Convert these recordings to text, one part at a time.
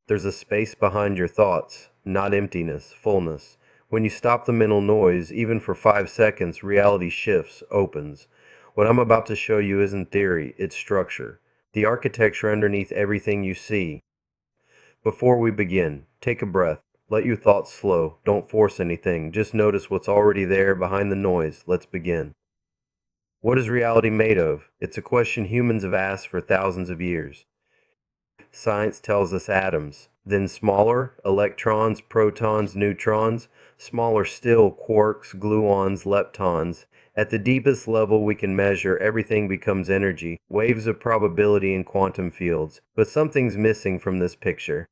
There's a space behind your thoughts, not emptiness, fullness. When you stop the mental noise, even for 5 seconds, reality shifts, opens. What I'm about to show you isn't theory, it's structure. The architecture underneath everything you see. Before we begin, take a breath. Let your thoughts slow. Don't force anything. Just notice what's already there behind the noise. Let's begin. What is reality made of? It's a question humans have asked for thousands of years. Science tells us atoms, then smaller, electrons, protons, neutrons, smaller still, quarks, gluons, leptons. At the deepest level we can measure, everything becomes energy, waves of probability in quantum fields. But something's missing from this picture.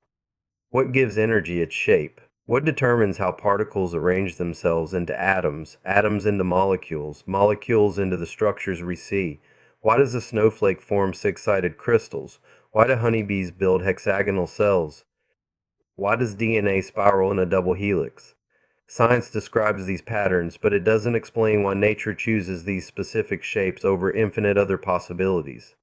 What gives energy its shape? What determines how particles arrange themselves into atoms, atoms into molecules, molecules into the structures we see? Why does a snowflake form six-sided crystals? Why do honeybees build hexagonal cells? Why does DNA spiral in a double helix? Science describes these patterns, but it doesn't explain why nature chooses these specific shapes over infinite other possibilities.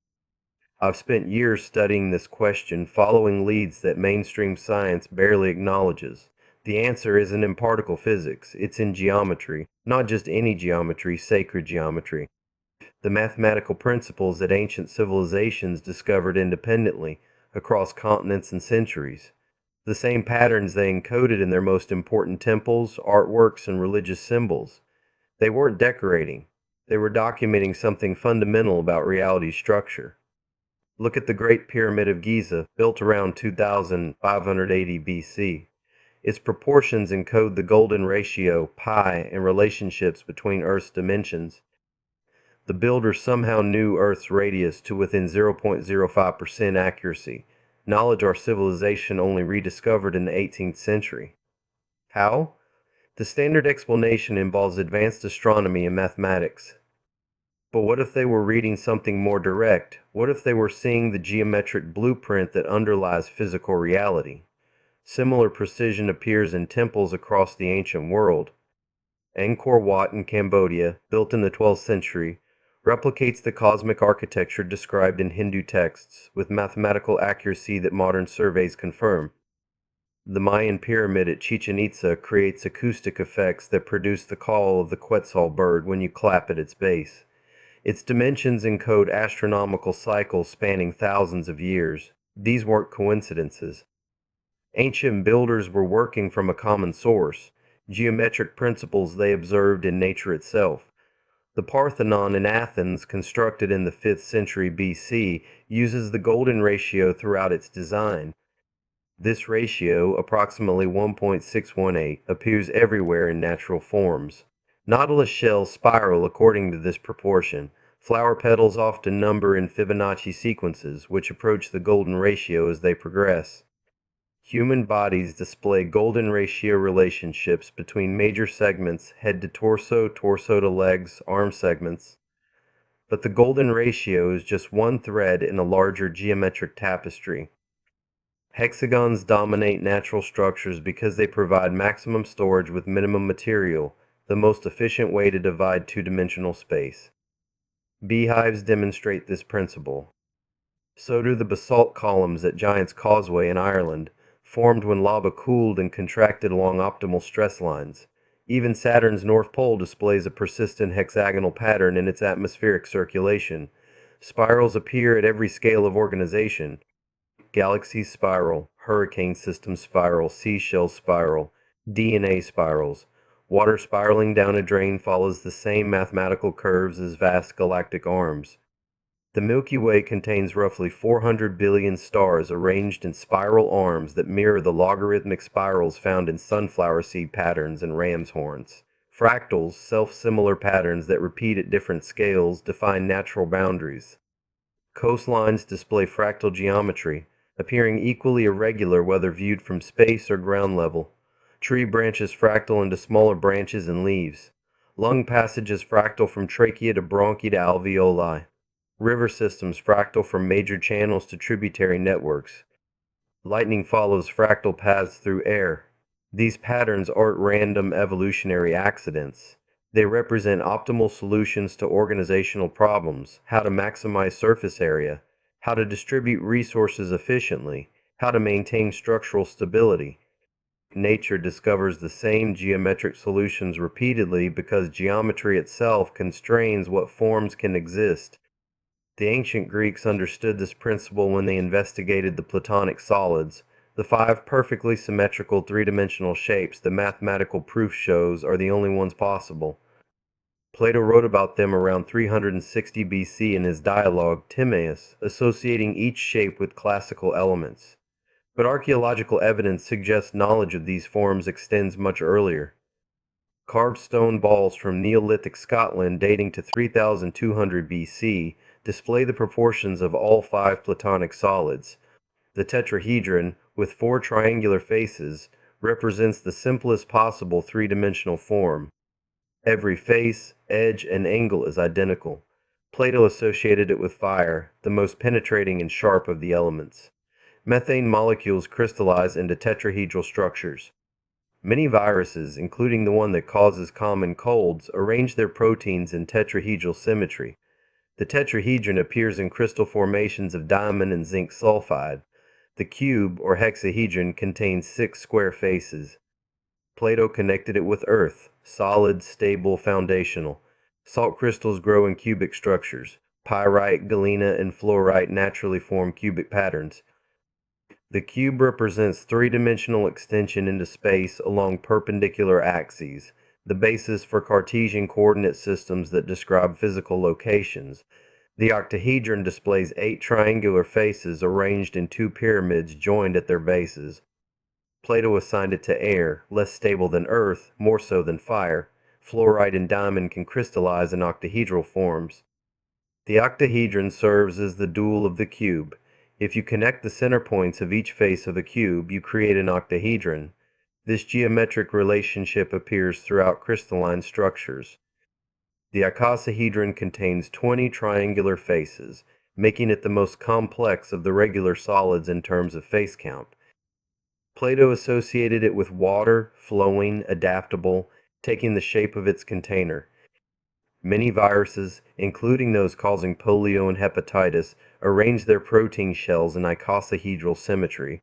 I've spent years studying this question, following leads that mainstream science barely acknowledges. The answer isn't in particle physics, it's in geometry, not just any geometry, sacred geometry. The mathematical principles that ancient civilizations discovered independently, across continents and centuries. The same patterns they encoded in their most important temples, artworks, and religious symbols. They weren't decorating, they were documenting something fundamental about reality's structure. Look at the Great Pyramid of Giza, built around 2580 BC. Its proportions encode the golden ratio, pi, and relationships between Earth's dimensions. The builders somehow knew Earth's radius to within 0.05% accuracy, knowledge our civilization only rediscovered in the 18th century. How? The standard explanation involves advanced astronomy and mathematics. But what if they were reading something more direct? What if they were seeing the geometric blueprint that underlies physical reality? Similar precision appears in temples across the ancient world. Angkor Wat in Cambodia, built in the 12th century, replicates the cosmic architecture described in Hindu texts with mathematical accuracy that modern surveys confirm. The Mayan pyramid at Chichen Itza creates acoustic effects that produce the call of the Quetzal bird when you clap at its base. Its dimensions encode astronomical cycles spanning thousands of years. These weren't coincidences. Ancient builders were working from a common source, geometric principles they observed in nature itself. The Parthenon in Athens, constructed in the 5th century BC, uses the golden ratio throughout its design. This ratio, approximately 1.618, appears everywhere in natural forms. Nautilus shells spiral according to this proportion. Flower petals often number in Fibonacci sequences, which approach the golden ratio as they progress. Human bodies display golden ratio relationships between major segments, head to torso, torso to legs, arm segments. But the golden ratio is just one thread in a larger geometric tapestry. Hexagons dominate natural structures because they provide maximum storage with minimum material, the most efficient way to divide two-dimensional space. Beehives demonstrate this principle. So do the basalt columns at Giant's Causeway in Ireland, formed when lava cooled and contracted along optimal stress lines. Even Saturn's North Pole displays a persistent hexagonal pattern in its atmospheric circulation. Spirals appear at every scale of organization. Galaxies spiral, hurricane system spiral, seashell spiral, DNA spirals. Water spiraling down a drain follows the same mathematical curves as vast galactic arms. The Milky Way contains roughly 400 billion stars arranged in spiral arms that mirror the logarithmic spirals found in sunflower seed patterns and ram's horns. Fractals, self-similar patterns that repeat at different scales, define natural boundaries. Coastlines display fractal geometry, appearing equally irregular whether viewed from space or ground level. Tree branches fractal into smaller branches and leaves. Lung passages fractal from trachea to bronchi to alveoli. River systems fractal from major channels to tributary networks. Lightning follows fractal paths through air. These patterns aren't random evolutionary accidents. They represent optimal solutions to organizational problems: how to maximize surface area, how to distribute resources efficiently, How to maintain structural stability. Nature discovers the same geometric solutions repeatedly because geometry itself constrains what forms can exist. The ancient Greeks understood this principle when they investigated the Platonic solids, the five perfectly symmetrical three-dimensional shapes that mathematical proof shows are the only ones possible. Plato wrote about them around 360 BC in his dialogue Timaeus, associating each shape with classical elements. But archaeological evidence suggests knowledge of these forms extends much earlier. Carved stone balls from Neolithic Scotland dating to 3200 BC display the proportions of all five Platonic solids. The tetrahedron, with four triangular faces, represents the simplest possible three-dimensional form. Every face, edge, and angle is identical. Plato associated it with fire, the most penetrating and sharp of the elements. Methane molecules crystallize into tetrahedral structures. Many viruses, including the one that causes common colds, arrange their proteins in tetrahedral symmetry. The tetrahedron appears in crystal formations of diamond and zinc sulfide. The cube, or hexahedron, contains 6 square faces. Plato connected it with earth, solid, stable, foundational. Salt crystals grow in cubic structures. Pyrite, galena, and fluorite naturally form cubic patterns. The cube represents three-dimensional extension into space along perpendicular axes, the basis for Cartesian coordinate systems that describe physical locations. The octahedron displays 8 triangular faces arranged in 2 pyramids joined at their bases. Plato assigned it to air, less stable than earth, more so than fire. Fluorite and diamond can crystallize in octahedral forms. The octahedron serves as the dual of the cube. If you connect the center points of each face of a cube, you create an octahedron. This geometric relationship appears throughout crystalline structures. The icosahedron contains 20 triangular faces, making it the most complex of the regular solids in terms of face count. Plato associated it with water, flowing, adaptable, taking the shape of its container. Many viruses, including those causing polio and hepatitis, arrange their protein shells in icosahedral symmetry.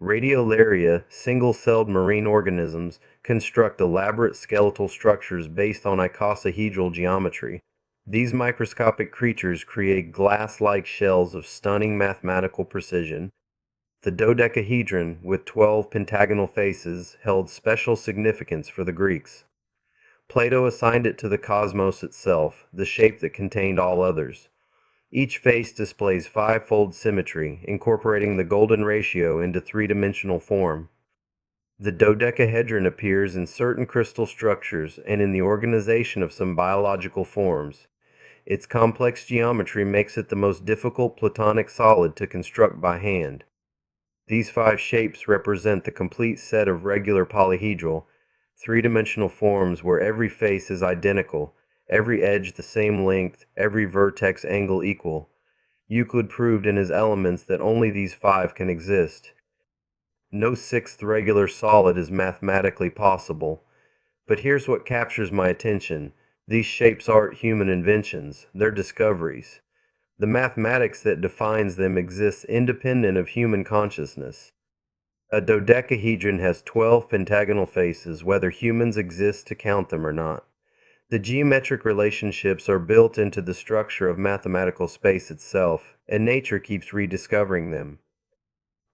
Radiolaria, single-celled marine organisms, construct elaborate skeletal structures based on icosahedral geometry. These microscopic creatures create glass-like shells of stunning mathematical precision. The dodecahedron, with 12 pentagonal faces, held special significance for the Greeks. Plato assigned it to the cosmos itself, the shape that contained all others. Each face displays five-fold symmetry, incorporating the golden ratio into three-dimensional form. The dodecahedron appears in certain crystal structures and in the organization of some biological forms. Its complex geometry makes it the most difficult Platonic solid to construct by hand. These 5 shapes represent the complete set of regular polyhedral, three-dimensional forms where every face is identical, every edge the same length, every vertex angle equal. Euclid proved in his Elements that only these 5 can exist. No sixth regular solid is mathematically possible. But here's what captures my attention. These shapes aren't human inventions, they're discoveries. The mathematics that defines them exists independent of human consciousness. A dodecahedron has 12 pentagonal faces, whether humans exist to count them or not. The geometric relationships are built into the structure of mathematical space itself, and nature keeps rediscovering them.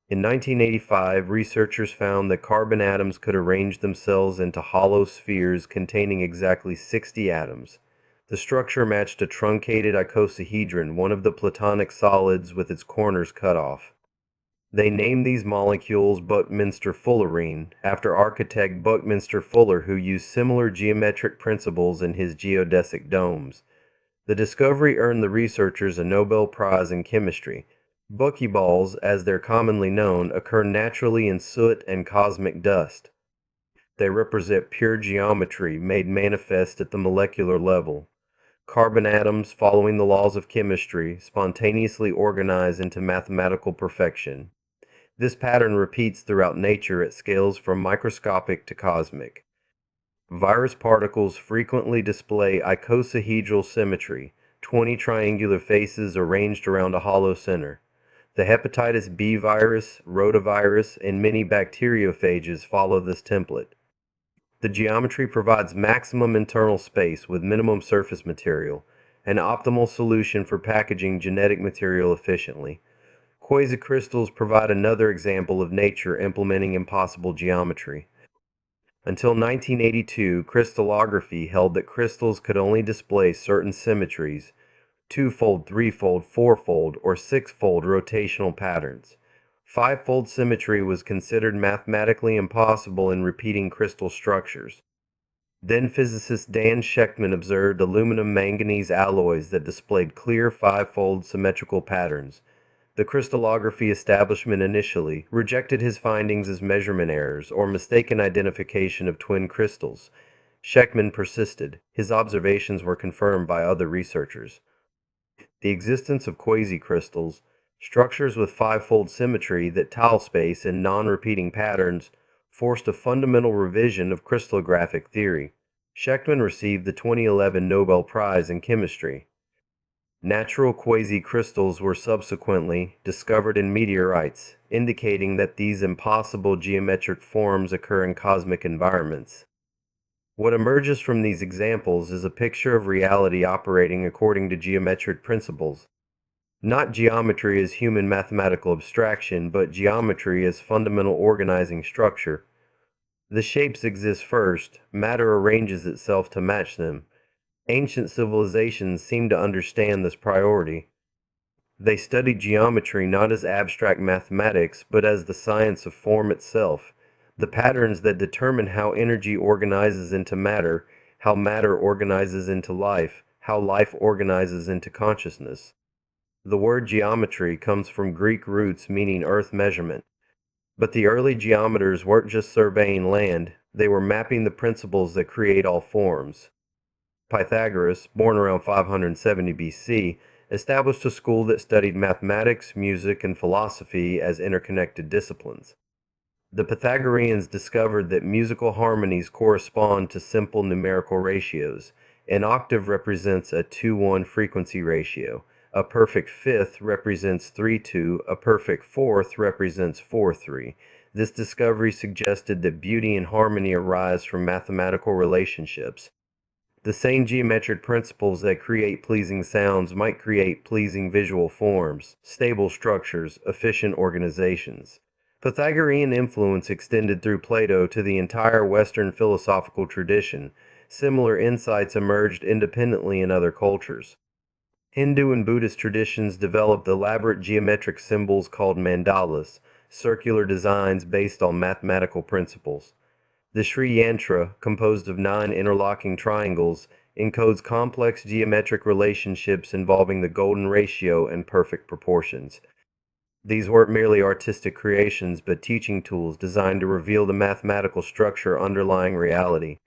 In 1985, researchers found that carbon atoms could arrange themselves into hollow spheres containing exactly 60 atoms. The structure matched a truncated icosahedron, one of the Platonic solids with its corners cut off. They named these molecules Buckminster-Fullerene, after architect Buckminster Fuller, who used similar geometric principles in his geodesic domes. The discovery earned the researchers a Nobel Prize in chemistry. Buckyballs, as they're commonly known, occur naturally in soot and cosmic dust. They represent pure geometry made manifest at the molecular level. Carbon atoms, following the laws of chemistry, spontaneously organize into mathematical perfection. This pattern repeats throughout nature at scales from microscopic to cosmic. Virus particles frequently display icosahedral symmetry, 20 triangular faces arranged around a hollow center. The hepatitis B virus, rotavirus, and many bacteriophages follow this template. The geometry provides maximum internal space with minimum surface material, an optimal solution for packaging genetic material efficiently. Quasicrystals provide another example of nature implementing impossible geometry. Until 1982, crystallography held that crystals could only display certain symmetries, twofold, threefold, fourfold, or sixfold rotational patterns. Fivefold symmetry was considered mathematically impossible in repeating crystal structures. Then physicist Dan Shechtman observed aluminum manganese alloys that displayed clear fivefold symmetrical patterns. The crystallography establishment initially rejected his findings as measurement errors or mistaken identification of twin crystals. Shechtman persisted. His observations were confirmed by other researchers. The existence of quasicrystals, structures with fivefold symmetry that tile space in non-repeating patterns, forced a fundamental revision of crystallographic theory. Shechtman received the 2011 Nobel Prize in Chemistry. Natural quasicrystals were subsequently discovered in meteorites, indicating that these impossible geometric forms occur in cosmic environments. What emerges from these examples is a picture of reality operating according to geometric principles. Not geometry as human mathematical abstraction, but geometry as fundamental organizing structure. The shapes exist first, matter arranges itself to match them. Ancient civilizations seem to understand this priority. They studied geometry not as abstract mathematics, but as the science of form itself, the patterns that determine how energy organizes into matter, how matter organizes into life, how life organizes into consciousness. The word geometry comes from Greek roots meaning earth measurement. But the early geometers weren't just surveying land, they were mapping the principles that create all forms. Pythagoras, born around 570 BC, established a school that studied mathematics, music, and philosophy as interconnected disciplines. The Pythagoreans discovered that musical harmonies correspond to simple numerical ratios. An octave represents a 2-1 frequency ratio. A perfect fifth represents 3-2. A perfect fourth represents 4-3. This discovery suggested that beauty and harmony arise from mathematical relationships. The same geometric principles that create pleasing sounds might create pleasing visual forms, stable structures, efficient organizations. Pythagorean influence extended through Plato to the entire Western philosophical tradition. Similar insights emerged independently in other cultures. Hindu and Buddhist traditions developed elaborate geometric symbols called mandalas, circular designs based on mathematical principles. The Sri Yantra, composed of 9 interlocking triangles, encodes complex geometric relationships involving the golden ratio and perfect proportions. These weren't merely artistic creations, but teaching tools designed to reveal the mathematical structure underlying reality.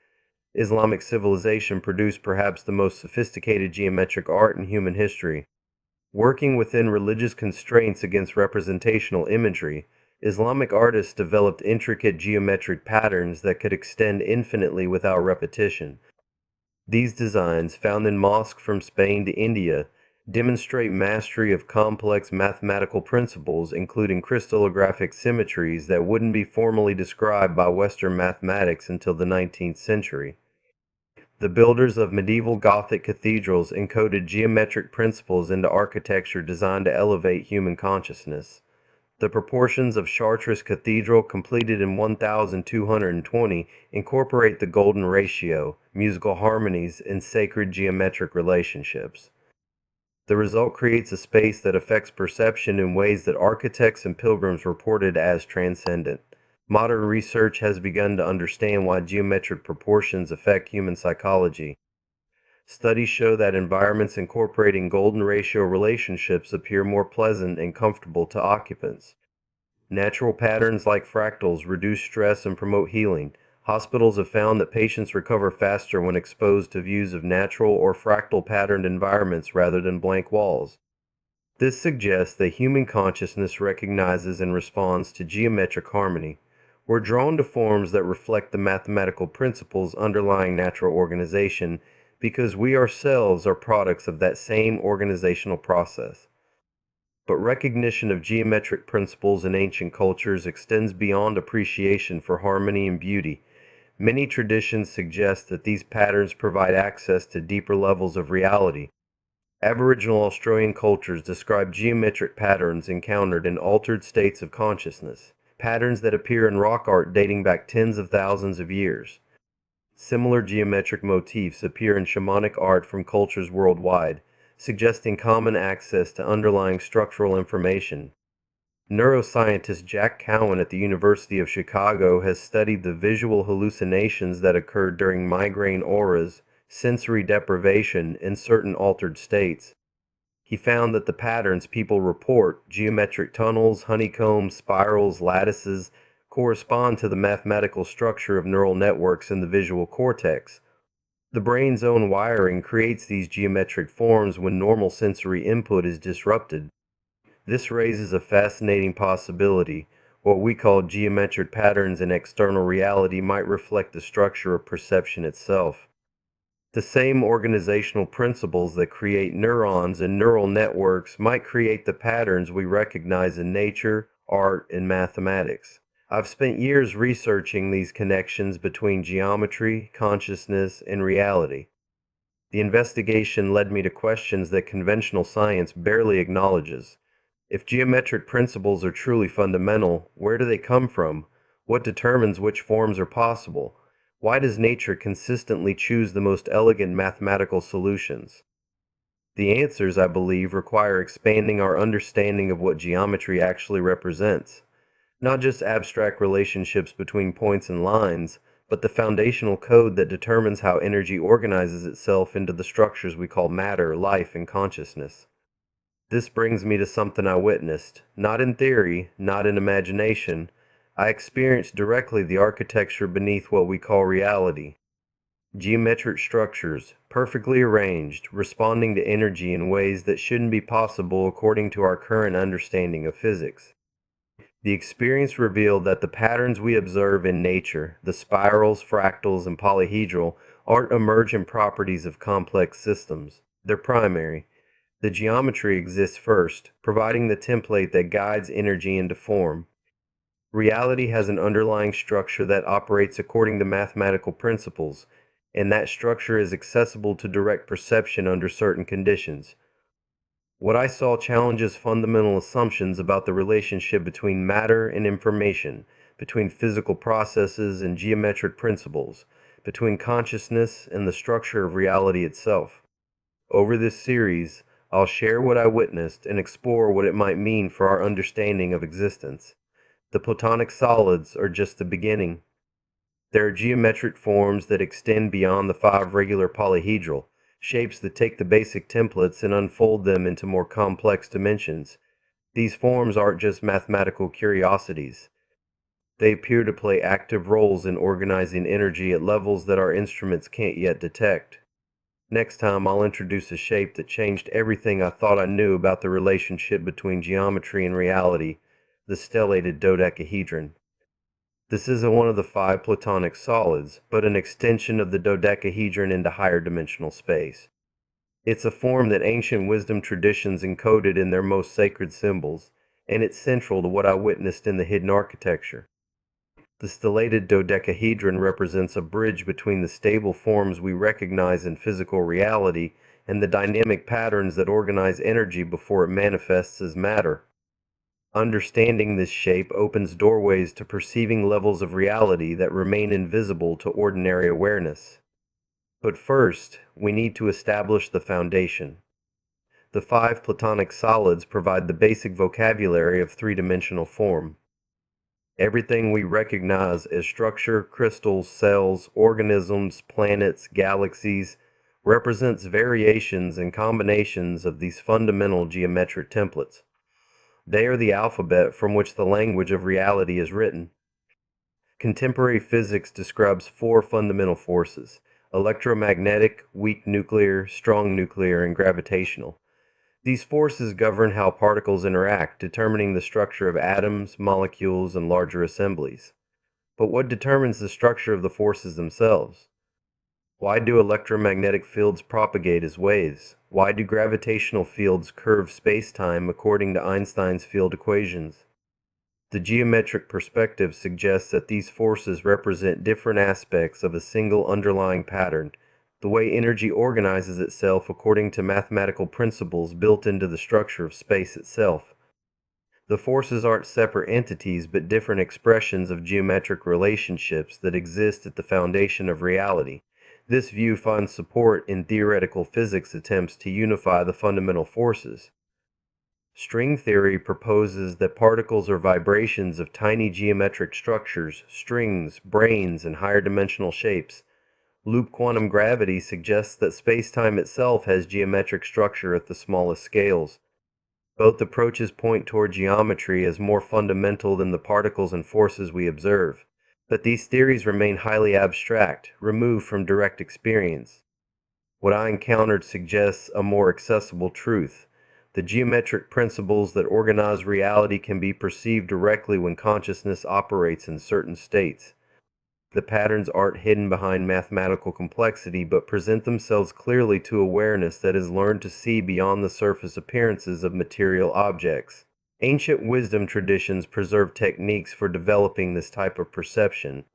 Islamic civilization produced perhaps the most sophisticated geometric art in human history. Working within religious constraints against representational imagery, Islamic artists developed intricate geometric patterns that could extend infinitely without repetition. These designs, found in mosques from Spain to India, demonstrate mastery of complex mathematical principles, including crystallographic symmetries that wouldn't be formally described by Western mathematics until the 19th century. The builders of medieval Gothic cathedrals encoded geometric principles into architecture designed to elevate human consciousness. The proportions of Chartres Cathedral, completed in 1220, incorporate the golden ratio, musical harmonies, and sacred geometric relationships. The result creates a space that affects perception in ways that architects and pilgrims reported as transcendent. Modern research has begun to understand why geometric proportions affect human psychology. Studies show that environments incorporating golden ratio relationships appear more pleasant and comfortable to occupants. Natural patterns like fractals reduce stress and promote healing. Hospitals have found that patients recover faster when exposed to views of natural or fractal patterned environments rather than blank walls. This suggests that human consciousness recognizes and responds to geometric harmony. We're drawn to forms that reflect the mathematical principles underlying natural organization because we ourselves are products of that same organizational process. But recognition of geometric principles in ancient cultures extends beyond appreciation for harmony and beauty. Many traditions suggest that these patterns provide access to deeper levels of reality. Aboriginal Australian cultures describe geometric patterns encountered in altered states of consciousness, patterns that appear in rock art dating back tens of thousands of years. Similar geometric motifs appear in shamanic art from cultures worldwide, suggesting common access to underlying structural information. Neuroscientist Jack Cowan at the University of Chicago has studied the visual hallucinations that occurred during migraine auras, sensory deprivation, in certain altered states. He found that the patterns people report, geometric tunnels, honeycombs, spirals, lattices, correspond to the mathematical structure of neural networks in the visual cortex. The brain's own wiring creates these geometric forms when normal sensory input is disrupted. This raises a fascinating possibility. What we call geometric patterns in external reality might reflect the structure of perception itself. The same organizational principles that create neurons and neural networks might create the patterns we recognize in nature, art, and mathematics. I've spent years researching these connections between geometry, consciousness, and reality. The investigation led me to questions that conventional science barely acknowledges. If geometric principles are truly fundamental, where do they come from? What determines which forms are possible? Why does nature consistently choose the most elegant mathematical solutions? The answers, I believe, require expanding our understanding of what geometry actually represents. Not just abstract relationships between points and lines, but the foundational code that determines how energy organizes itself into the structures we call matter, life, and consciousness. This brings me to something I witnessed, not in theory, not in imagination. I experienced directly the architecture beneath what we call reality. Geometric structures, perfectly arranged, responding to energy in ways that shouldn't be possible according to our current understanding of physics. The experience revealed that the patterns we observe in nature, the spirals, fractals, and polyhedral, aren't emergent properties of complex systems. They're primary. The geometry exists first, providing the template that guides energy into form. Reality has an underlying structure that operates according to mathematical principles, and that structure is accessible to direct perception under certain conditions. What I saw challenges fundamental assumptions about the relationship between matter and information, between physical processes and geometric principles, between consciousness and the structure of reality itself. Over this series, I'll share what I witnessed and explore what it might mean for our understanding of existence. The Platonic solids are just the beginning. There are geometric forms that extend beyond the five regular polyhedral, shapes that take the basic templates and unfold them into more complex dimensions. These forms aren't just mathematical curiosities. They appear to play active roles in organizing energy at levels that our instruments can't yet detect. Next time, I'll introduce a shape that changed everything I thought I knew about the relationship between geometry and reality, the stellated dodecahedron. This isn't one of the five Platonic solids, but an extension of the dodecahedron into higher dimensional space. It's a form that ancient wisdom traditions encoded in their most sacred symbols, and it's central to what I witnessed in the hidden architecture. The stellated dodecahedron represents a bridge between the stable forms we recognize in physical reality and the dynamic patterns that organize energy before it manifests as matter. Understanding this shape opens doorways to perceiving levels of reality that remain invisible to ordinary awareness. But first, we need to establish the foundation. The five Platonic solids provide the basic vocabulary of three-dimensional form. Everything we recognize as structure, crystals, cells, organisms, planets, galaxies, represents variations and combinations of these fundamental geometric templates. They are the alphabet from which the language of reality is written. Contemporary physics describes four fundamental forces: electromagnetic, weak nuclear, strong nuclear, and gravitational. These forces govern how particles interact, determining the structure of atoms, molecules, and larger assemblies. But what determines the structure of the forces themselves? Why do electromagnetic fields propagate as waves? Why do gravitational fields curve space-time according to Einstein's field equations? The geometric perspective suggests that these forces represent different aspects of a single underlying pattern, the way energy organizes itself according to mathematical principles built into the structure of space itself. The forces aren't separate entities but different expressions of geometric relationships that exist at the foundation of reality. This view finds support in theoretical physics attempts to unify the fundamental forces. String theory proposes that particles are vibrations of tiny geometric structures, strings, branes, and higher dimensional shapes. Loop quantum gravity suggests that space-time itself has geometric structure at the smallest scales. Both approaches point toward geometry as more fundamental than the particles and forces we observe. But these theories remain highly abstract, removed from direct experience. What I encountered suggests a more accessible truth. The geometric principles that organize reality can be perceived directly when consciousness operates in certain states. The patterns aren't hidden behind mathematical complexity, but present themselves clearly to awareness that has learned to see beyond the surface appearances of material objects. Ancient wisdom traditions preserve techniques for developing this type of perception.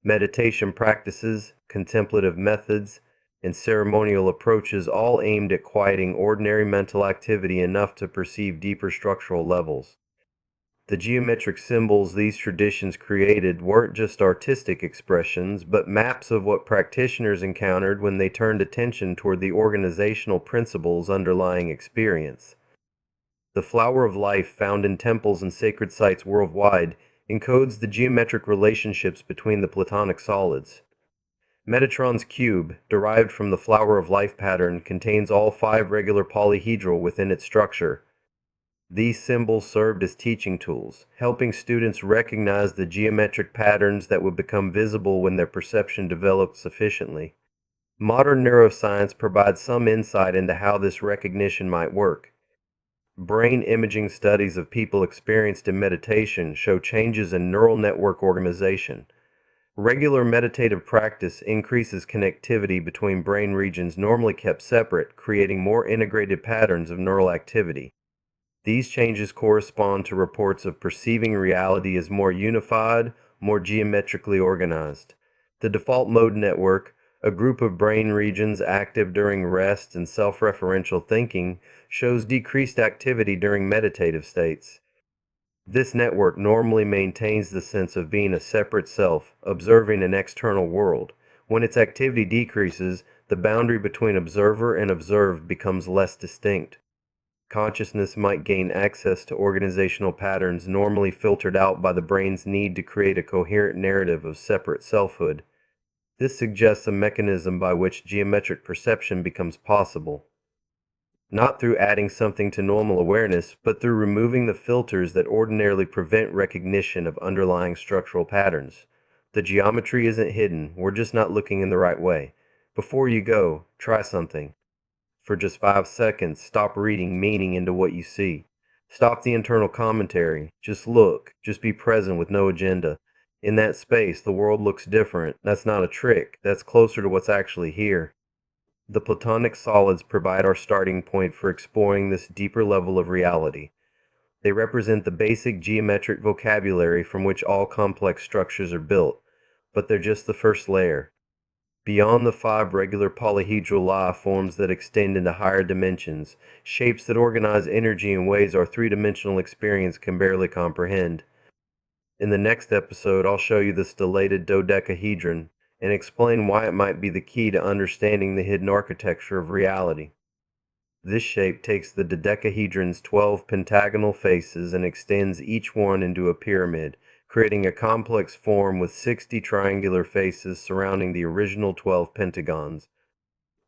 Meditation practices, contemplative methods, and ceremonial approaches all aimed at quieting ordinary mental activity enough to perceive deeper structural levels. The geometric symbols these traditions created weren't just artistic expressions, but maps of what practitioners encountered when they turned attention toward the organizational principles underlying experience. The flower of life found in temples and sacred sites worldwide encodes the geometric relationships between the Platonic solids. Metatron's cube, derived from the flower of life pattern, contains all 5 regular polyhedral within its structure. These symbols served as teaching tools, helping students recognize the geometric patterns that would become visible when their perception developed sufficiently. Modern neuroscience provides some insight into how this recognition might work. Brain imaging studies of people experienced in meditation show changes in neural network organization. Regular meditative practice increases connectivity between brain regions normally kept separate, creating more integrated patterns of neural activity. These changes correspond to reports of perceiving reality as more unified, more geometrically organized. The default mode network, a group of brain regions active during rest and self-referential thinking, shows decreased activity during meditative states. This network normally maintains the sense of being a separate self, observing an external world. When its activity decreases, the boundary between observer and observed becomes less distinct. Consciousness might gain access to organizational patterns normally filtered out by the brain's need to create a coherent narrative of separate selfhood. This suggests a mechanism by which geometric perception becomes possible, not through adding something to normal awareness, but through removing the filters that ordinarily prevent recognition of underlying structural patterns. The geometry isn't hidden, we're just not looking in the right way. Before you go, try something. For just 5 seconds, stop reading meaning into what you see. Stop the internal commentary. Just look. Just be present with no agenda. In that space, the world looks different. That's not a trick. That's closer to what's actually here. The Platonic solids provide our starting point for exploring this deeper level of reality. They represent the basic geometric vocabulary from which all complex structures are built, but they're just the first layer. Beyond the 5 regular polyhedral lie forms that extend into higher dimensions, shapes that organize energy in ways our 3-dimensional experience can barely comprehend. In the next episode, I'll show you the stellated dodecahedron and explain why it might be the key to understanding the hidden architecture of reality. This shape takes the dodecahedron's 12 pentagonal faces and extends each one into a pyramid, creating a complex form with 60 triangular faces surrounding the original 12 pentagons.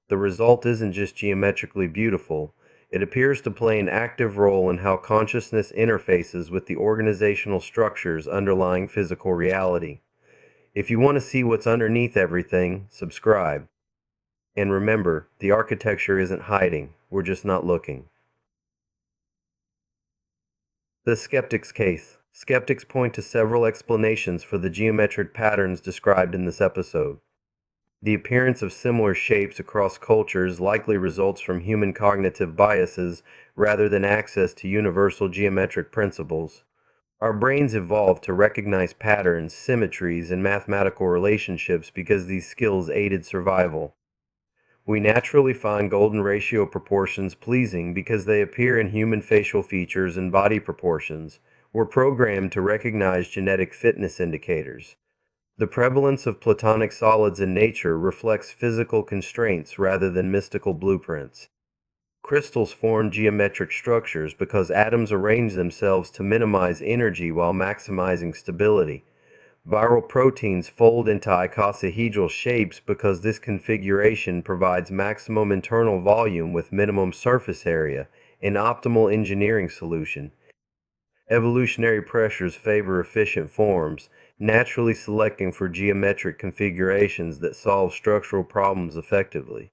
The result isn't just geometrically beautiful, it appears to play an active role in how consciousness interfaces with the organizational structures underlying physical reality. If you want to see what's underneath everything, subscribe. And remember, the architecture isn't hiding, we're just not looking. The skeptic's case. Skeptics point to several explanations for the geometric patterns described in this episode. The appearance of similar shapes across cultures likely results from human cognitive biases rather than access to universal geometric principles. Our brains evolved to recognize patterns, symmetries, and mathematical relationships because these skills aided survival. We naturally find golden ratio proportions pleasing because they appear in human facial features and body proportions. We're programmed to recognize genetic fitness indicators. The prevalence of platonic solids in nature reflects physical constraints rather than mystical blueprints. Crystals form geometric structures because atoms arrange themselves to minimize energy while maximizing stability. Viral proteins fold into icosahedral shapes because this configuration provides maximum internal volume with minimum surface area, an optimal engineering solution. Evolutionary pressures favor efficient forms, naturally selecting for geometric configurations that solve structural problems effectively.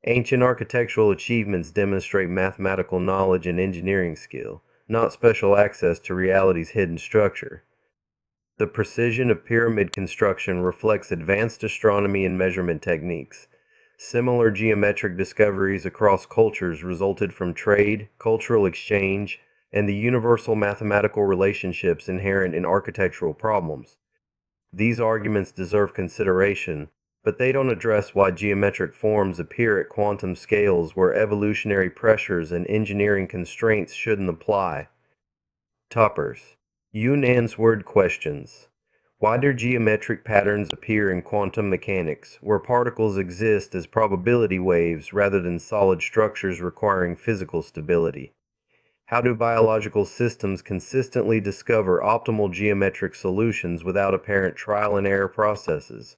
Ancient architectural achievements demonstrate mathematical knowledge and engineering skill, not special access to reality's hidden structure. The precision of pyramid construction reflects advanced astronomy and measurement techniques. Similar geometric discoveries across cultures resulted from trade, cultural exchange, and the universal mathematical relationships inherent in architectural problems. These arguments deserve consideration, but they don't address why geometric forms appear at quantum scales where evolutionary pressures and engineering constraints shouldn't apply. Toppers. Yunnan's word questions. Why do geometric patterns appear in quantum mechanics, where particles exist as probability waves rather than solid structures requiring physical stability? How do biological systems consistently discover optimal geometric solutions without apparent trial and error processes?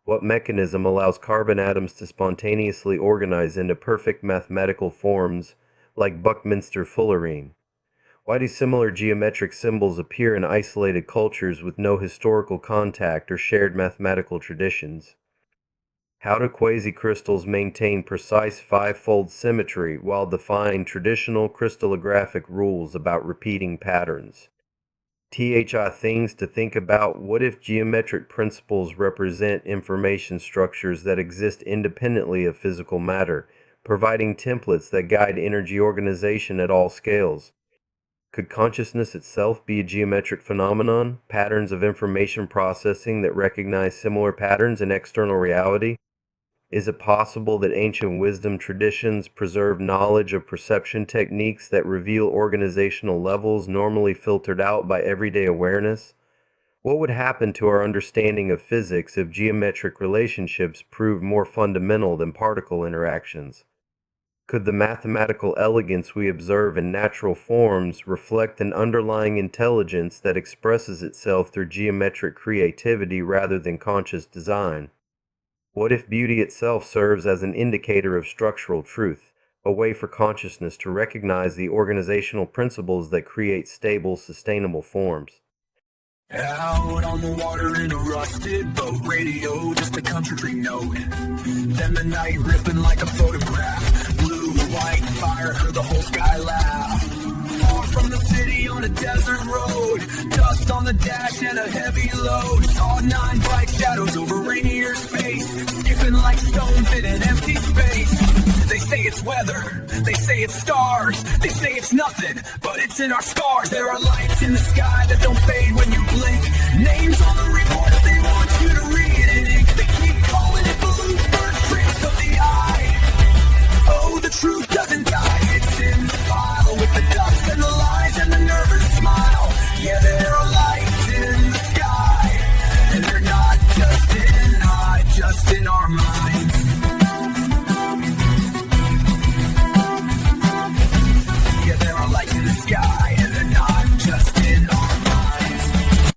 What mechanism allows carbon atoms to spontaneously organize into perfect mathematical forms like Buckminster fullerene? Why do similar geometric symbols appear in isolated cultures with no historical contact or shared mathematical traditions? How do quasi-crystals maintain precise five-fold symmetry while defying traditional crystallographic rules about repeating patterns? Things to think about. What if geometric principles represent information structures that exist independently of physical matter, providing templates that guide energy organization at all scales? Could consciousness itself be a geometric phenomenon, patterns of information processing that recognize similar patterns in external reality? Is it possible that ancient wisdom traditions preserve knowledge of perception techniques that reveal organizational levels normally filtered out by everyday awareness? What would happen to our understanding of physics if geometric relationships proved more fundamental than particle interactions? Could the mathematical elegance we observe in natural forms reflect an underlying intelligence that expresses itself through geometric creativity rather than conscious design? What if beauty itself serves as an indicator of structural truth, a way for consciousness to recognize the organizational principles that create stable, sustainable forms? Out on the water in a rusted boat, radio just a country note. Then the night ripping like a photograph, blue, white, fire, heard the whole sky laugh. Far from the city on a desert road, dust on the dash and a heavy load. Saw 9 bright shadows over Rainier's face, skipping like stones in an empty space. They say it's weather, they say it's stars, they say it's nothing, but it's in our scars. There are lights in the sky that don't fade when